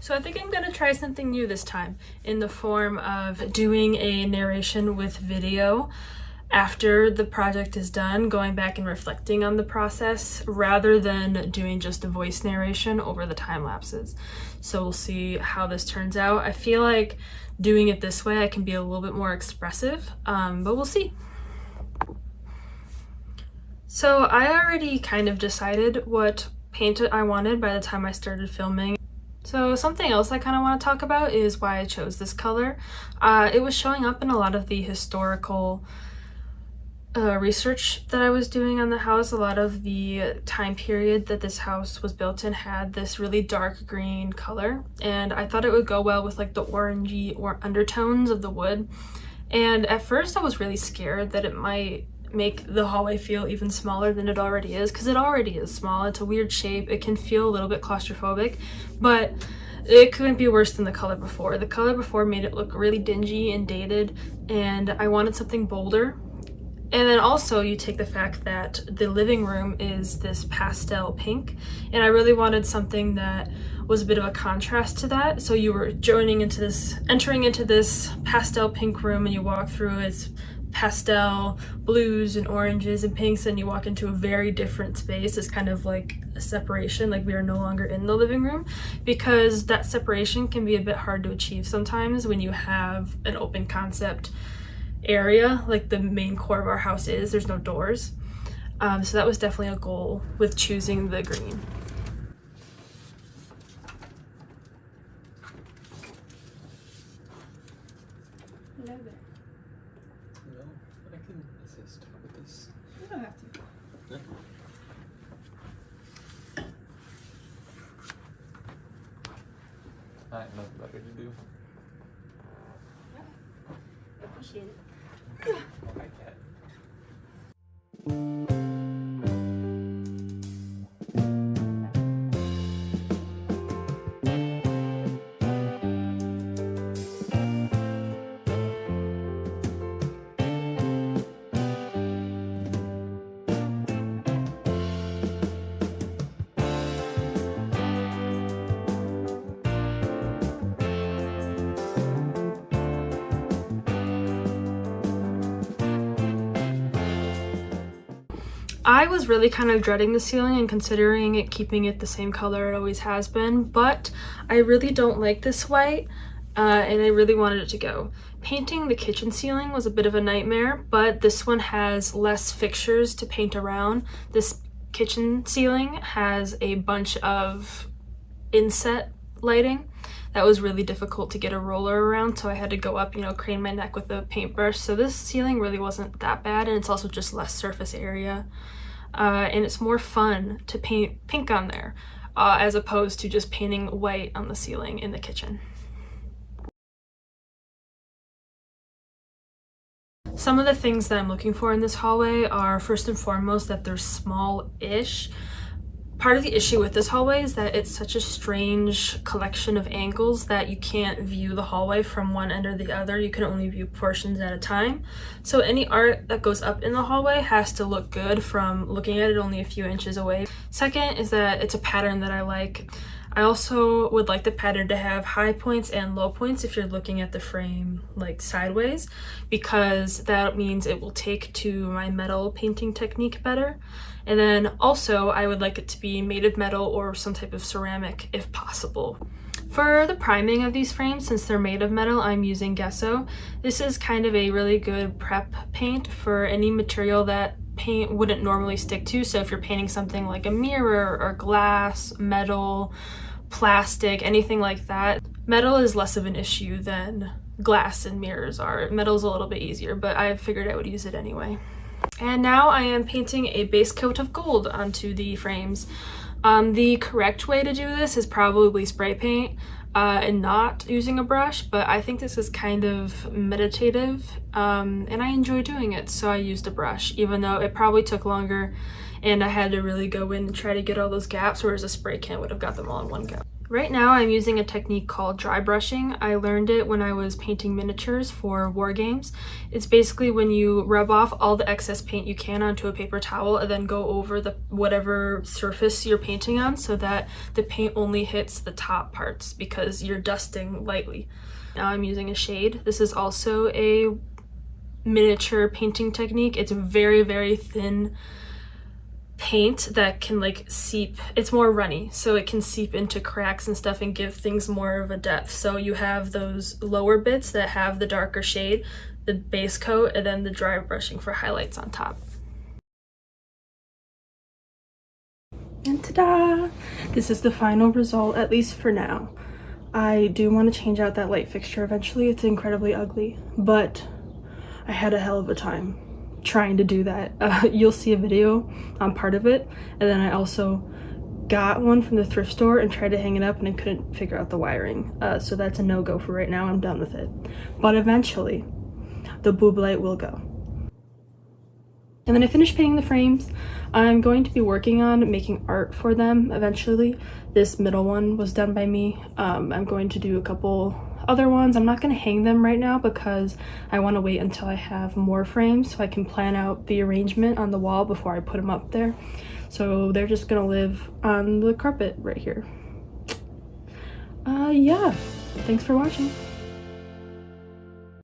So I think I'm gonna try something new this time in the form of doing a narration with video after the project is done, going back and reflecting on the process rather than doing just a voice narration over the time lapses. So we'll see how this turns out. I feel like doing it this way I can be a little bit more expressive, but we'll see. So I already kind of decided what paint I wanted by the time I started filming. So something else I kind of want to talk about is why I chose this color. It was showing up in a lot of the historical research that I was doing on the house. A lot of the time period that this house was built in had this really dark green color, and I thought it would go well with like the orangey or undertones of the wood. And at first I was really scared that it might make the hallway feel even smaller than it already is, because it already is small. It's a weird shape. It can feel a little bit claustrophobic, but it couldn't be worse than the color before. The color before made it look really dingy and dated, and I wanted something bolder. And then also you take the fact that the living room is this pastel pink, and I really wanted something that was a bit of a contrast to that. So you were entering into this pastel pink room, and you walk through its pastel blues and oranges and pinks, and you walk into a very different space. It's kind of like a separation, like we are no longer in the living room, because that separation can be a bit hard to achieve sometimes when you have an open concept area like the main core of our house is. There's no doors, so that was definitely a goal with choosing the green. Hello there. No, I can assist with this. You don't have to. No. I have nothing better to do. I appreciate it. I can. I was really kind of dreading the ceiling and considering keeping it the same color it always has been, but I really don't like this white, and I really wanted it to go. Painting the kitchen ceiling was a bit of a nightmare, but this one has less fixtures to paint around. This kitchen ceiling has a bunch of inset lighting that was really difficult to get a roller around, so I had to go up, crane my neck with a paintbrush. So this ceiling really wasn't that bad, and it's also just less surface area, and it's more fun to paint pink on there as opposed to just painting white on the ceiling in the kitchen. Some of the things that I'm looking for in this hallway are, first and foremost, that they're small-ish. Part of the issue with this hallway is that it's such a strange collection of angles that you can't view the hallway from one end or the other. You can only view portions at a time. So any art that goes up in the hallway has to look good from looking at it only a few inches away. Second is that it's a pattern that I like. I also would like the pattern to have high points and low points if you're looking at the frame like sideways, because that means it will take to my metal painting technique better. And then also I would like it to be made of metal or some type of ceramic if possible. For the priming of these frames, since they're made of metal, I'm using gesso. This is kind of a really good prep paint for any material that paint wouldn't normally stick to. So if you're painting something like a mirror or glass, metal, plastic, anything like that, metal is less of an issue than glass and mirrors are. Metal's a little bit easier, but I figured I would use it anyway. And now I am painting a base coat of gold onto the frames. The correct way to do this is probably spray paint and not using a brush, but I think this is kind of meditative, and I enjoy doing it, so I used a brush, even though it probably took longer and I had to really go in and try to get all those gaps, whereas a spray can would have got them all in one go. Right now I'm using a technique called dry brushing. I learned it when I was painting miniatures for war games. It's basically when you rub off all the excess paint you can onto a paper towel and then go over the whatever surface you're painting on so that the paint only hits the top parts because you're dusting lightly. Now I'm using a shade. This is also a miniature painting technique. It's very, very thin paint that can like seep. It's more runny, so it can seep into cracks and stuff and give things more of a depth. So you have those lower bits that have the darker shade, the base coat, and then the dry brushing for highlights on top. And ta-da! This is the final result, at least for now. I do want to change out that light fixture eventually. It's incredibly ugly, but I had a hell of a time trying to do that. You'll see a video on part of it, and then I also got one from the thrift store and tried to hang it up and I couldn't figure out the wiring. So that's a no-go for right now. I'm done with it. But eventually, the boob light will go. And then I finished painting the frames. I'm going to be working on making art for them eventually. This middle one was done by me. I'm going to do a couple other ones. I'm not going to hang them right now because I want to wait until I have more frames so I can plan out the arrangement on the wall before I put them up there. So they're just going to live on the carpet right here. Yeah, thanks for watching.